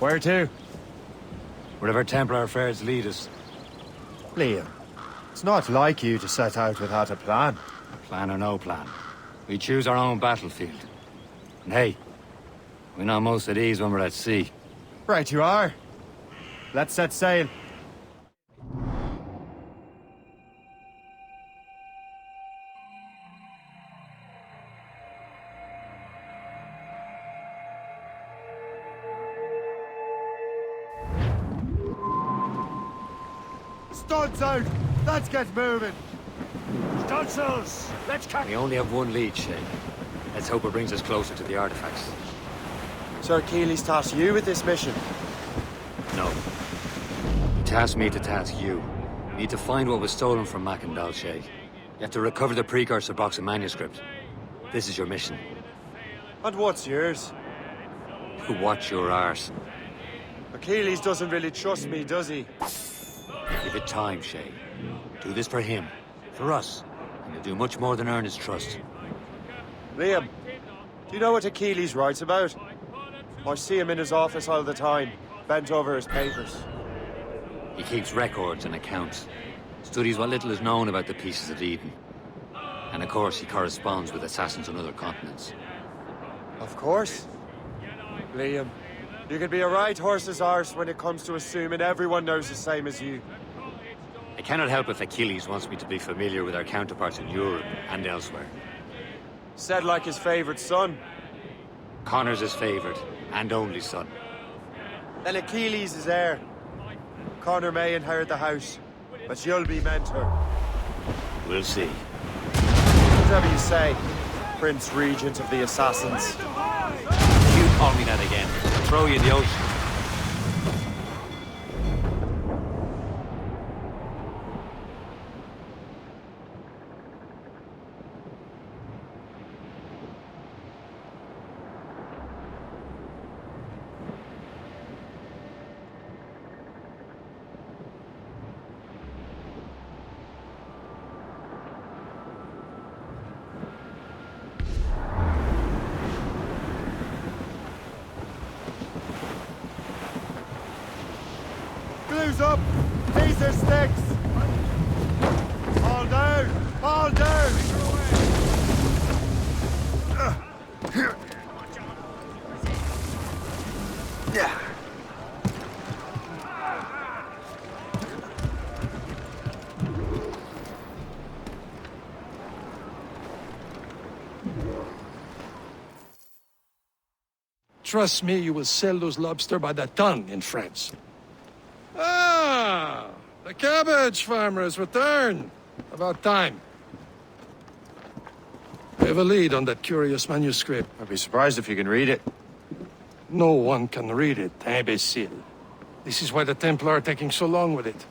Where to? Wherever Templar affairs lead us. Liam, it's not like you to set out without a plan. Plan or no plan. We choose our own battlefield. And hey, we know most at ease when we're at sea. Right you are. Let's set sail. Studs out! Let's get moving! Studsels! Let's cut! We only have one lead, Shay. Let's hope it brings us closer to the artifacts. Sir Keeley's tasked you with this mission. No. He tasked me to task you. You need to find what was stolen from Mac and Shay. You have to recover the precursor box of manuscript. This is your mission. And what's yours? Watch your arse. Achilles doesn't really trust me, does he? Give it time, Shay. Do this for him, for us, and you'll do much more than earn his trust. Liam, do you know what Achilles writes about? I see him in his office all the time, bent over his papers. He keeps records and accounts, studies what little is known about the pieces of Eden. And of course, he corresponds with assassins on other continents. Of course. Liam, you can be a right horse's arse when it comes to assuming everyone knows the same as you. I cannot help if Achilles wants me to be familiar with our counterparts in Europe and elsewhere. Said like his favorite son. Connor's his favorite and only son. Then Achilles is heir. Connor may inherit the house, but you'll be mentor. We'll see. Whatever you say, Prince Regent of the Assassins. If you call me that again, I'll throw you in the ocean. Glue's up! These are sticks! All down! All down! Yeah. Trust me, you will sell those lobster by the ton in France. Ah, the cabbage farmer has returned. About time. We have a lead on that curious manuscript. I'd be surprised if you can read it. No one can read it, imbecile. This is why the Templar are taking so long with it.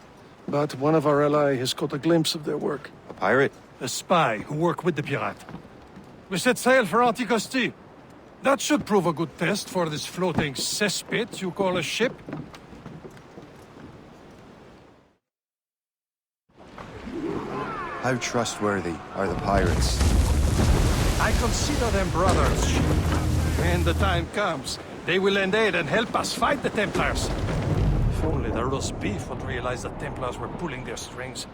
But one of our allies has caught a glimpse of their work. A pirate? A spy who worked with the pirate. We set sail for Anticosti. That should prove a good test for this floating cesspit you call a ship. How trustworthy are the pirates? I consider them brothers. When the time comes, they will lend aid and help us fight the Templars. If only the roast beef would realize the Templars were pulling their strings.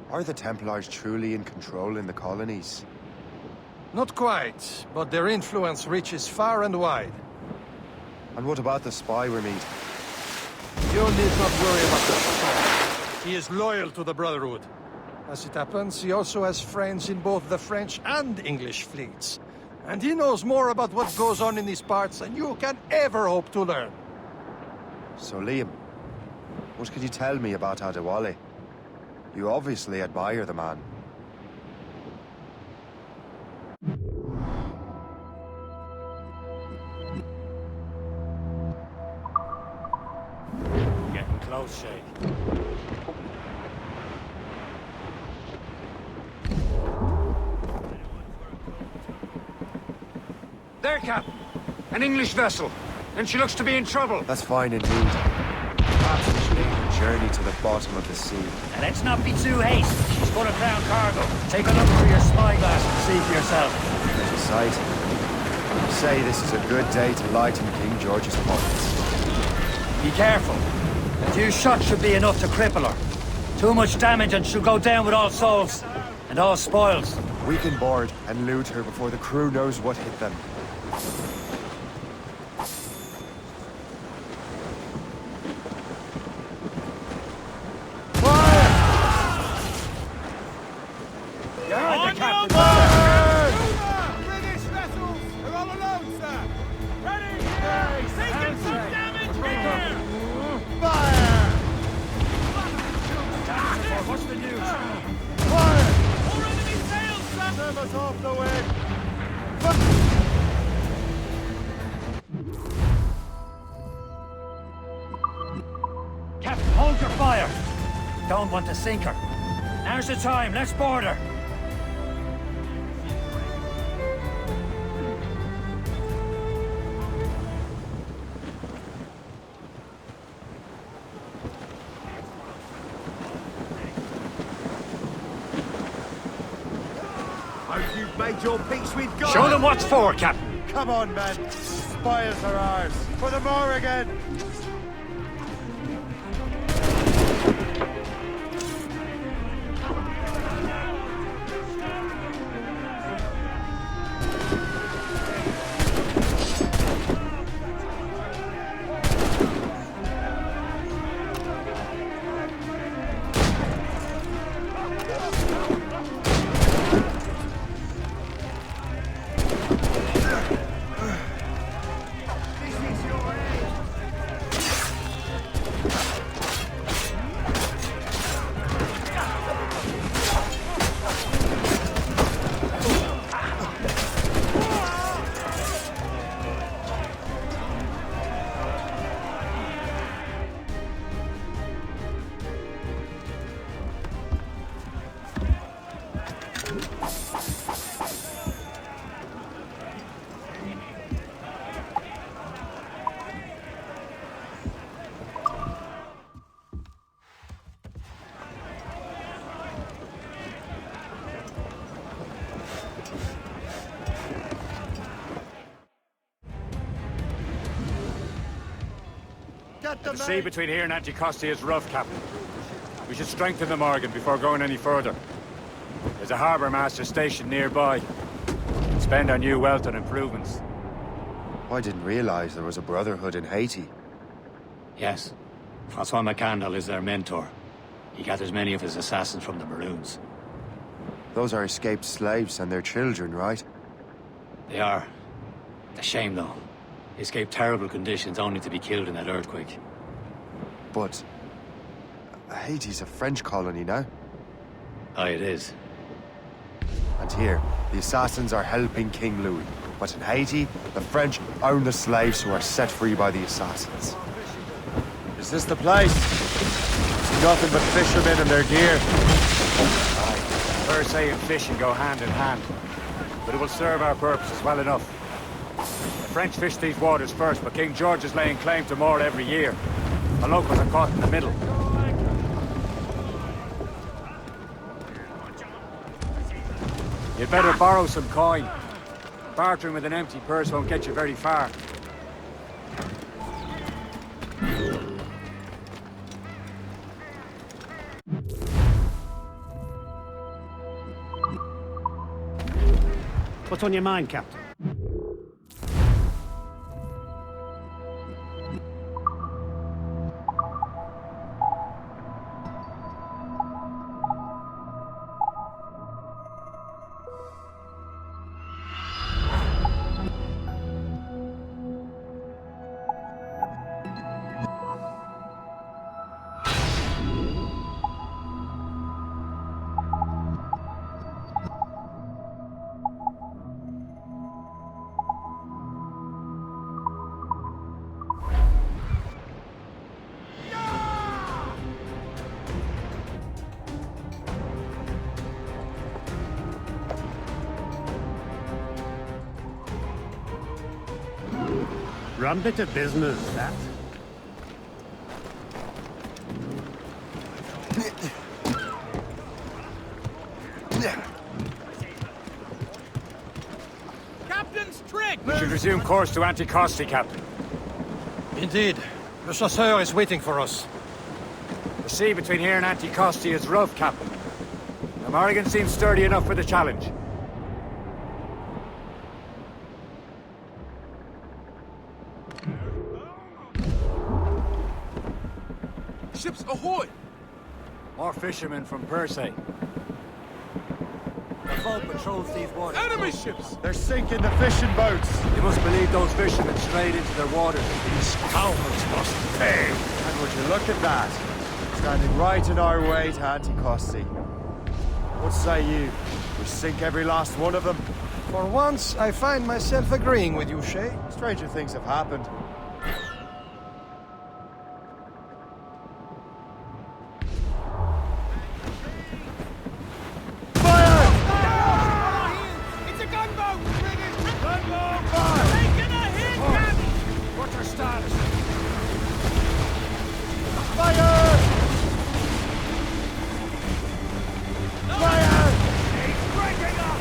Are the Templars truly in control in the colonies? Not quite, but their influence reaches far and wide. And what about the spy we meet? You need not worry about that. He is loyal to the Brotherhood. As it happens, he also has friends in both the French and English fleets. And he knows more about what goes on in these parts than you can ever hope to learn. So Liam, what could you tell me about Adewale? You obviously admire the man. Getting close, Shay. There, Captain. An English vessel. And she looks to be in trouble. That's fine indeed. Perhaps we should aim a journey to the bottom of the sea. And let's not be too hasty. She's full of crown cargo. Take a look through your spyglass and see for yourself. There's a sight. Say this is a good day to lighten King George's pockets. Be careful. A few shots should be enough to cripple her. Too much damage and she'll go down with all souls. And all spoils. We can board and loot her before the crew knows what hit them. British vessels are all alone, sir! Ready! Taking some damage here! Fire! What's the news? Fire! More enemy sails, sir! Send us off the way! Captain, hold your fire! Don't want to sink her. Now's the time, let's board her! You've made your peace with God! Show them what's for, Captain! Come on, men! Spoils are ours! For the more again! The sea between here and Anticosti is rough, Captain. We should strengthen the Morgan before going any further. There's a harbour master stationed nearby. Spend our new wealth on improvements. I didn't realize there was a brotherhood in Haiti. Yes. Francois McCandle is their mentor. He gathers many of his assassins from the Maroons. Those are escaped slaves and their children, right? They are. A shame, though. They escaped terrible conditions only to be killed in that earthquake. But Haiti's a French colony now. Aye, it is. And here, the assassins are helping King Louis. But in Haiti, the French own the slaves who are set free by the assassins. Is this the place? See nothing but fishermen and their gear. Aye, Versailles and fishing go hand in hand. But it will serve our purposes well enough. The French fish these waters first, but King George is laying claim to more every year. The locals are caught in the middle. You'd better borrow some coin. Bartering with an empty purse won't get you very far. What's on your mind, Captain? Rum bit of business, that. Captain's trick! We should resume course to Anticosti, Captain. Indeed. Le chasseur is waiting for us. The sea between here and Anticosti is rough, Captain. The Morrigan seems sturdy enough for the challenge. Ships ahoy! More fishermen from Persay. The boat patrols these waters. Enemy ships! They're sinking the fishing boats. You must believe those fishermen strayed into their waters. These cowards must pay. And would you look at that? Standing right in our way to Anticosti. What say you? We sink every last one of them? For once, I find myself agreeing with you, Shay. Stranger things have happened. It's a gunboat! Gunboat! Taking a hit, Captain! What's our status? Fire! Fire! He's breaking up!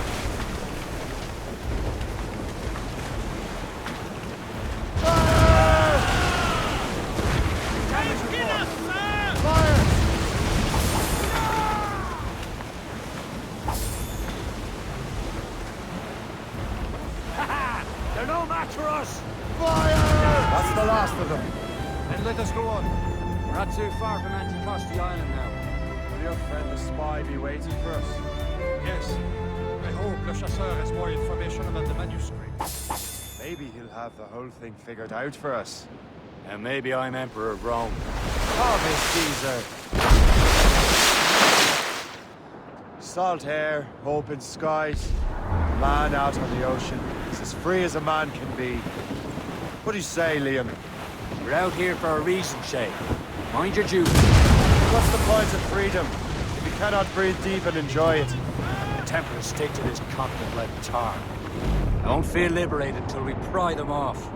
Fire! Taking us, sir! Fire! They're no match for us! Fire! That's the last of them. Then let us go on. We're not too far from Anticosti Island now. Will your friend the spy be waiting for us? Yes. I hope Le Chasseur has more information about the manuscript. Maybe he'll have the whole thing figured out for us. And maybe I'm Emperor of Rome. Ave Caesar! Salt air, open skies, a man out on the ocean. He's as free as a man can be. What do you say, Liam? We're out here for a reason, Shay. Mind your duty. What's the point of freedom if you cannot breathe deep and enjoy it? The Templars stick to this continent like tar. I won't feel liberated until we pry them off.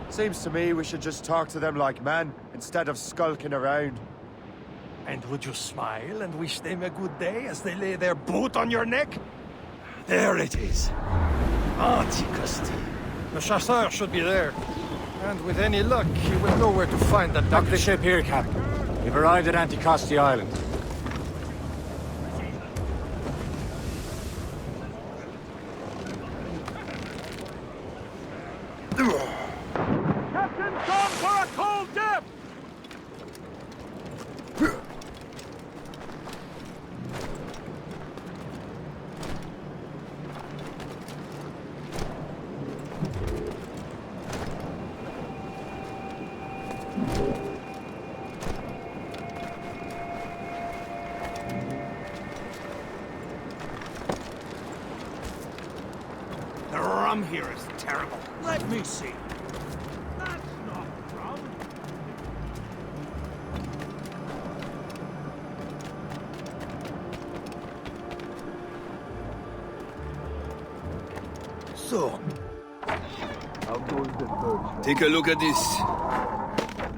Seems to me we should just talk to them like men, instead of skulking around. And would you smile and wish them a good day as they lay their boot on your neck? There it is. Anticosti. The chasseur should be there. And with any luck, he will know where to find the Dock the duck. ship here, Captain. We've arrived at Anticosti Island. Captain, come for a cold dip! The rum here is terrible. Let me see. That's not rum. So, Take a look at this.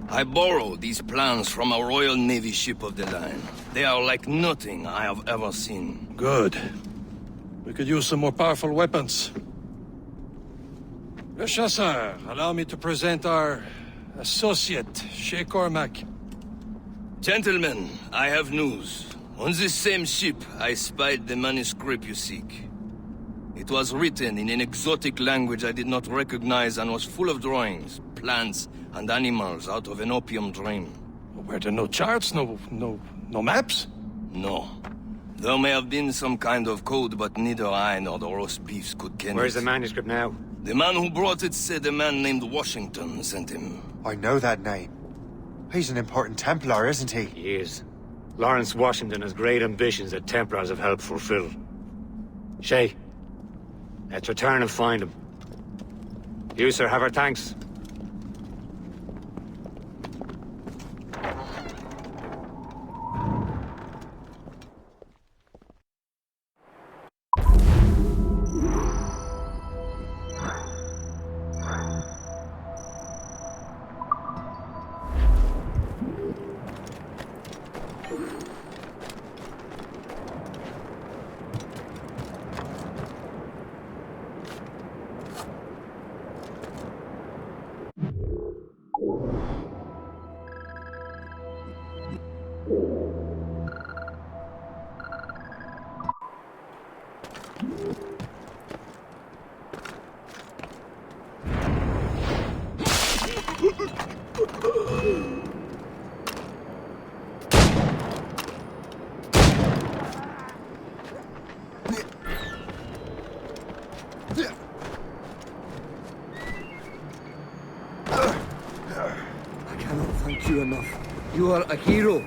I borrowed these plans from a Royal Navy ship of the line. They are like nothing I have ever seen. Good. We could use some more powerful weapons. Le Chasseur, allow me to present our associate, Shay Cormac. Gentlemen, I have news. On this same ship, I spied the manuscript you seek. It was written in an exotic language I did not recognize and was full of drawings, plants, and animals out of an opium dream. Were there no charts, no maps? No. There may have been some kind of code, but neither I nor the roast beefs could ken Where's it. the manuscript now? The man who brought it said a man named Washington sent him. I know that name. He's an important Templar, isn't he? He is. Lawrence Washington has great ambitions that Templars have helped fulfill. Shay, let's return and find him. You, sir, have our thanks. You are a hero.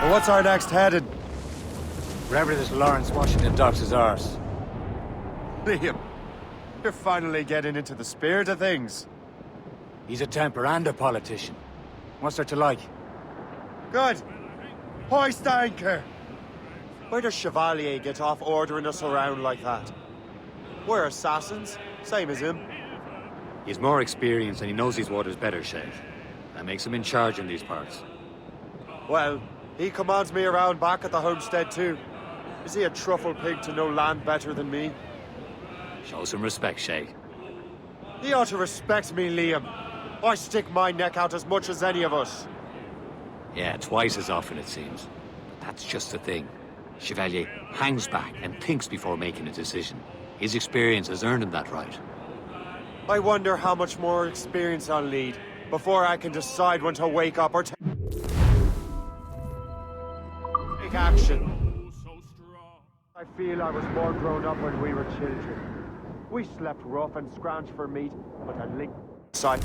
Well, what's our next headed? Wherever this Lawrence Washington docks is ours. Liam, you're finally getting into the spirit of things. He's a Templar and a politician. What's there to like? Good. Hoist anchor. Where does Chevalier get off ordering us around like that? We're assassins, same as him. He's more experienced and he knows these waters better, Shay. That makes him in charge in these parts. Well, he commands me around back at the homestead too. Is he a truffle pig to know land better than me? Show some respect, Shay. He ought to respect me, Liam. I stick my neck out as much as any of us. Yeah, twice as often it seems. But that's just the thing. Chevalier hangs back and thinks before making a decision. His experience has earned him that right. I wonder how much more experience I'll need before I can decide when to wake up or take action. I feel I was more grown up when we were children. We slept rough and scrounged for meat, but a link side.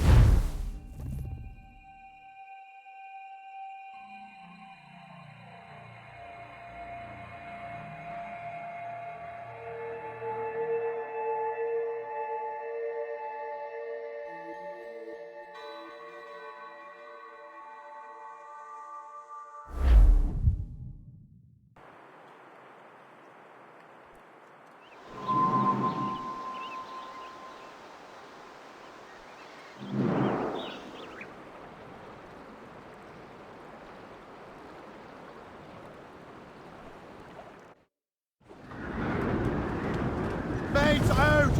Mates out!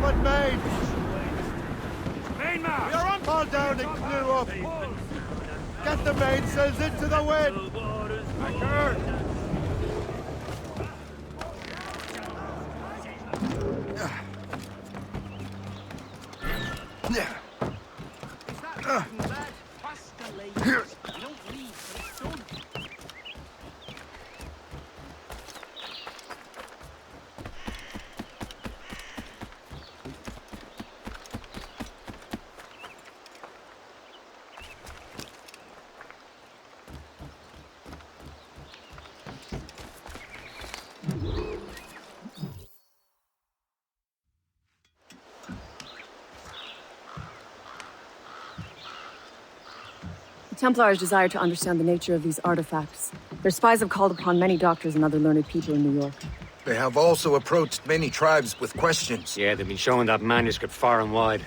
Forward, mates! Mainmast! You're on! Haul down and clew up! Get the mainsails into the wind! Anchor! The Templars desire to understand the nature of these artifacts. Their spies have called upon many doctors and other learned people in New York. They have also approached many tribes with questions. Yeah, they've been showing that manuscript far and wide.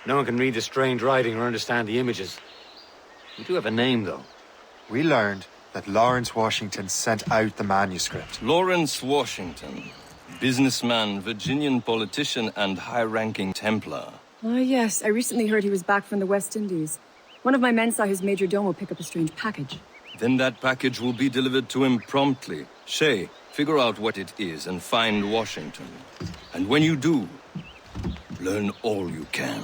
No one can read the strange writing or understand the images. We do have a name, though. We learned that Lawrence Washington sent out the manuscript. Lawrence Washington. Businessman, Virginian politician, and high-ranking Templar. Ah, yes. I recently heard he was back from the West Indies. One of my men saw his major domo pick up a strange package. Then that package will be delivered to him promptly. Shay, figure out what it is and find Washington. And when you do, learn all you can.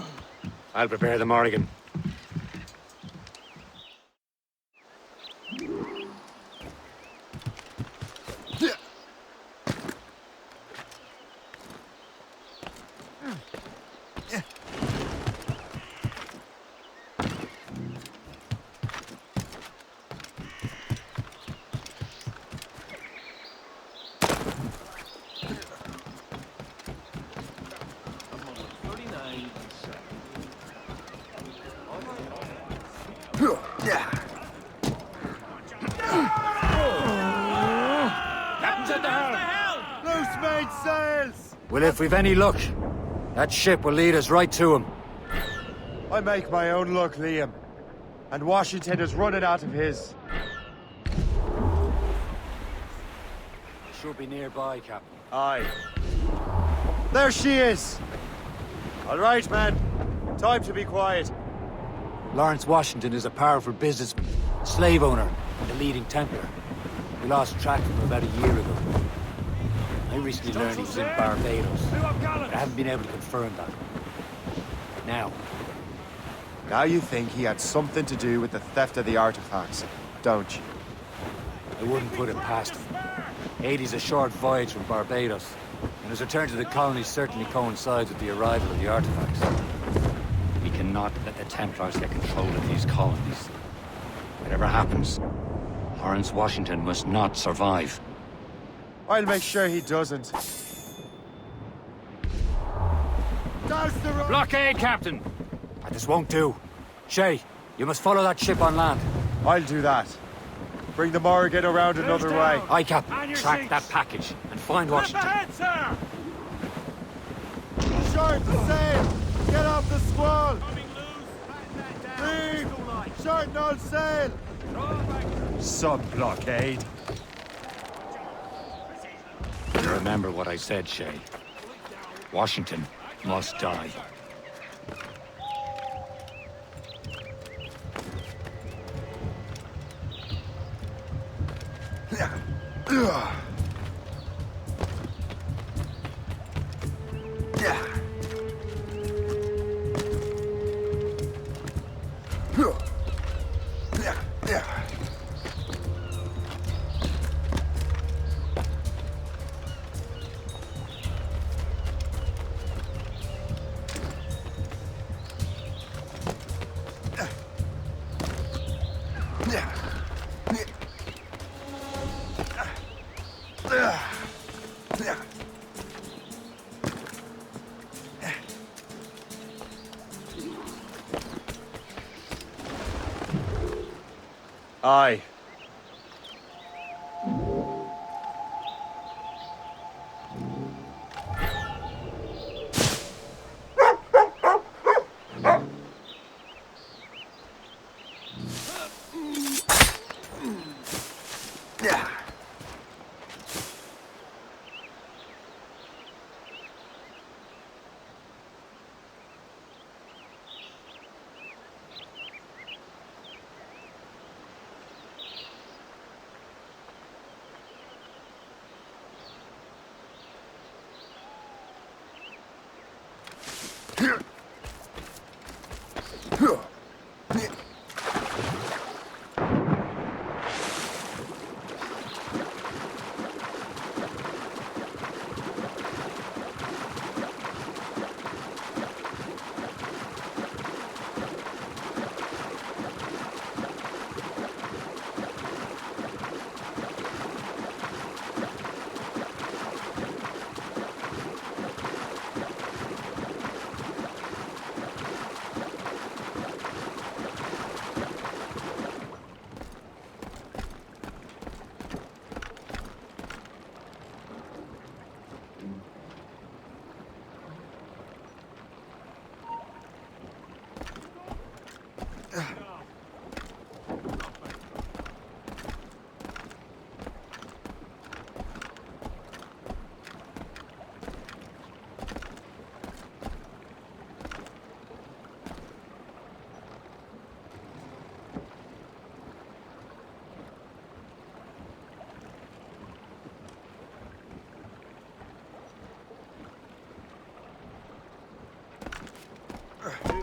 I'll prepare the Morrigan. Well, if we've any luck, that ship will lead us right to him. I make my own luck, Liam. And Washington is running out of his. Should be nearby, Captain. Aye. There she is! All right, man. Time to be quiet. Lawrence Washington is a powerful businessman, slave owner, and a leading Templar. We lost track of him about a year ago. I recently learned he was in Barbados, but I haven't been able to confirm that. Now you think he had something to do with the theft of the artifacts, don't you? I wouldn't put it past him. Haiti's a short voyage from Barbados, and his return to the colony certainly coincides with the arrival of the artifacts. We cannot let the Templars get control of these colonies. Whatever happens, Lawrence Washington must not survive. I'll make sure he doesn't. Blockade, Captain! This won't do. Shay, you must follow that ship on land. I'll do that. Bring the Morrigan around another way. Aye, Captain. Track that package and find Washington. Ahead, sir! Short sail! Get off the squall! Coming loose. Batten that down. Leave! Short no sail! Sub-blockade. Remember what I said, Shay. Washington must die. Aye.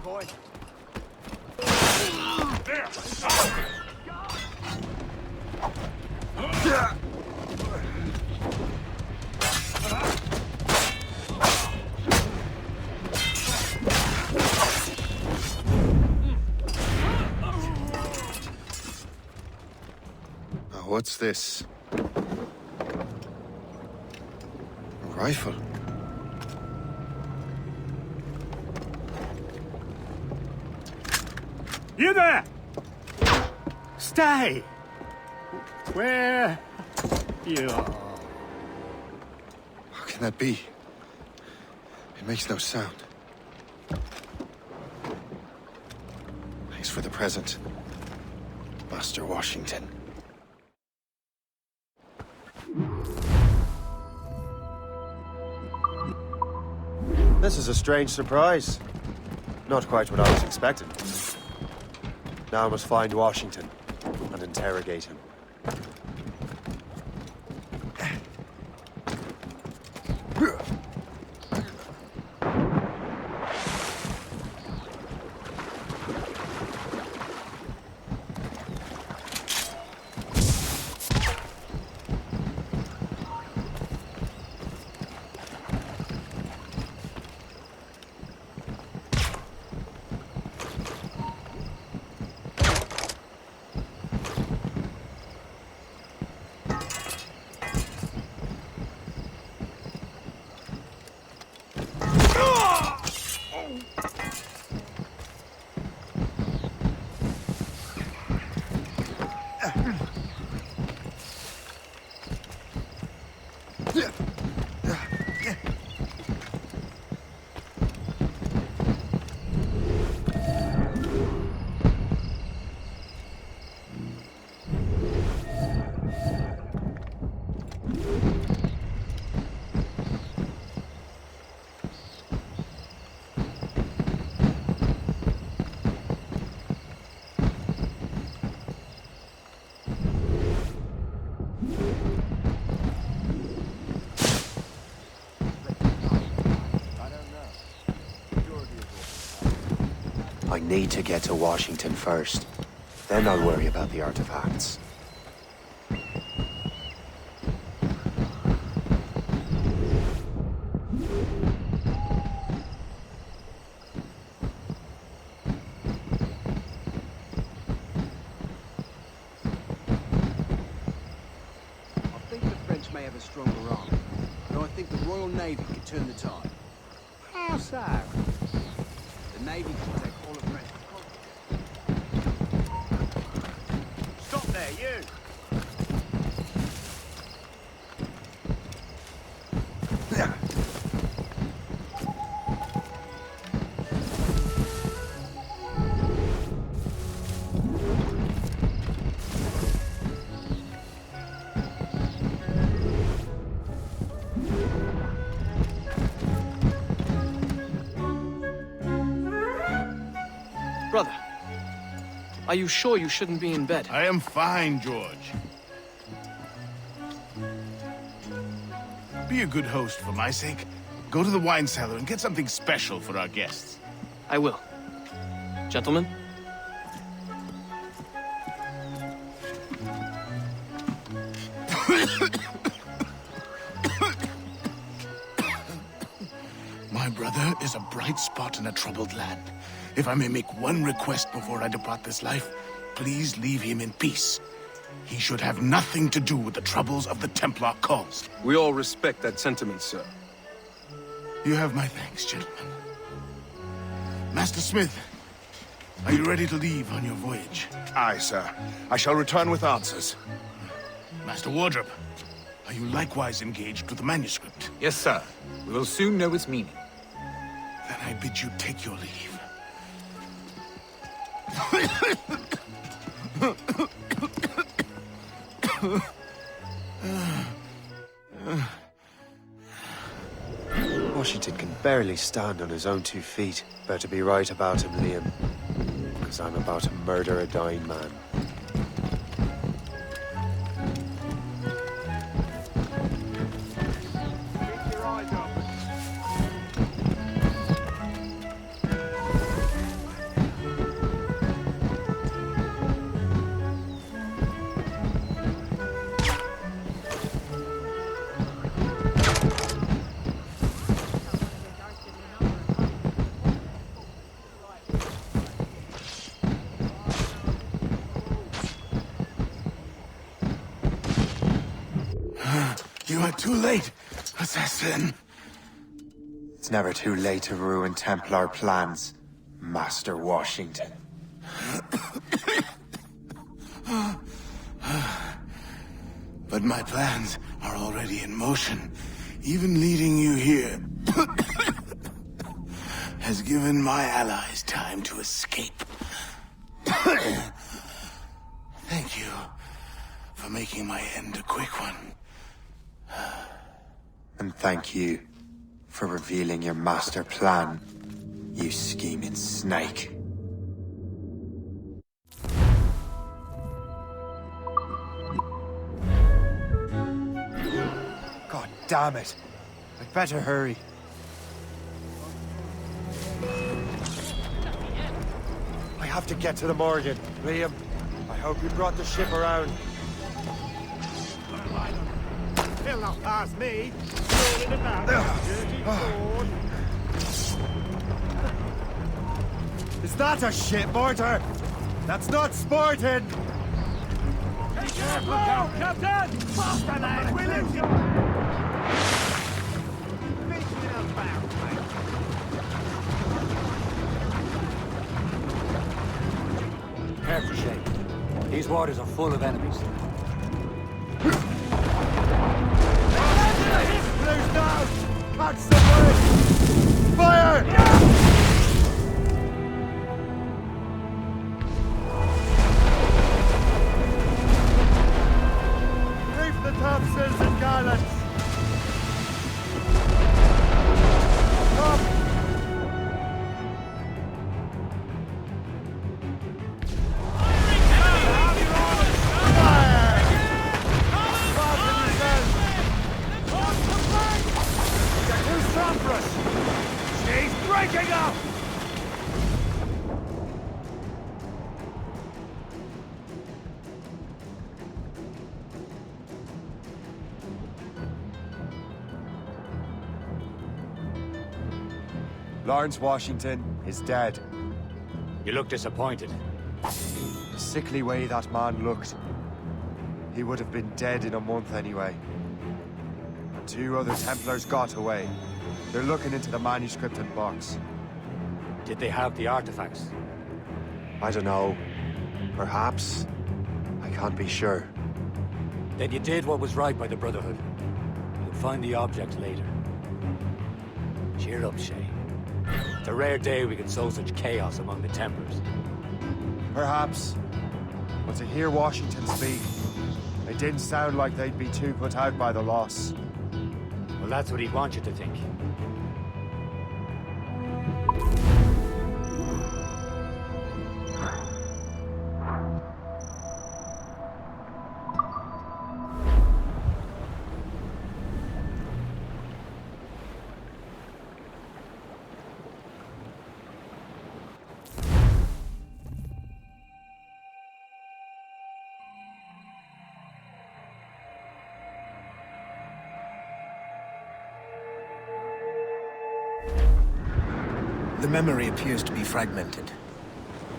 Boy. There! What's this? A rifle? You there! Stay! Where you are? How can that be? It makes no sound. Thanks for the present, Master Washington. This is a strange surprise. Not quite what I was expecting. Now I must find Washington and interrogate him. I need to get to Washington first. Then I'll worry about the artifacts. I think the French may have a stronger army, but I think the Royal Navy could turn the tide. How so? The Navy can take all of France. Stop there, you! Brother, are you sure you shouldn't be in bed? I am fine, George. Be a good host for my sake. Go to the wine cellar and get something special for our guests. I will. Gentlemen? My brother is a bright spot in a troubled land. If I may make one request before I depart this life, please leave him in peace. He should have nothing to do with the troubles of the Templar cause. We all respect that sentiment, sir. You have my thanks, gentlemen. Master Smith, are you ready to leave on your voyage? Aye, sir. I shall return with answers. Master Wardrop, are you likewise engaged with the manuscript? Yes, sir. We will soon know its meaning. Then I bid you take your leave. Washington can barely stand on his own 2 feet. Better be right about him, Liam. Because I'm about to murder a dying man. Keep your eyes open. You are too late, assassin. It's never too late to ruin Templar plans, Master Washington. But my plans are already in motion, even leading you here. has given my allies time to escape. Thank you for making my end a quick one. And thank you for revealing your master plan, you scheming snake. God damn it! I'd better hurry. I have to get to the Morgan. Liam, I hope you brought the ship around. He'll not pass me. Strolling about, dirty fraud. Is that a ship mortar? That's not sporting! Be careful, Captain! Faster, lad! We'll lose you! Careful, Shay. These waters are full of enemies. Blue's down! Catch somebody! Fire! Reef the topsails and gallants! Come! She's breaking up! Lawrence Washington is dead. You look disappointed. The sickly way that man looked. He would have been dead in a month anyway. And 2 other Templars got away. They're looking into the manuscript and box. Did they have the artifacts? I don't know. Perhaps. I can't be sure. Then you did what was right by the Brotherhood. You'll find the object later. Cheer up, Shay. It's a rare day we can sow such chaos among the Templars. Perhaps. But to hear Washington speak, it didn't sound like they'd be too put out by the loss. Well, that's what he'd want you to think. The memory appears to be fragmented.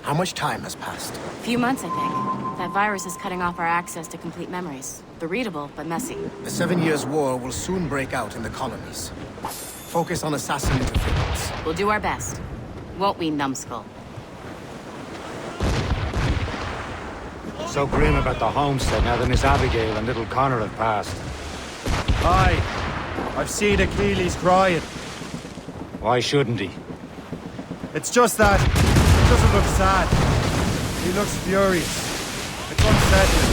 How much time has passed? A few months, I think. That virus is cutting off our access to complete memories. They're readable, but messy. The 7 Years' War will soon break out in the colonies. Focus on assassin interference. We'll do our best. Won't we, numbskull? So grim about the homestead now that Miss Abigail and little Connor have passed. Aye. I've seen Achilles crying. Why shouldn't he? It's just that he doesn't look sad. He looks furious. It's unsettling.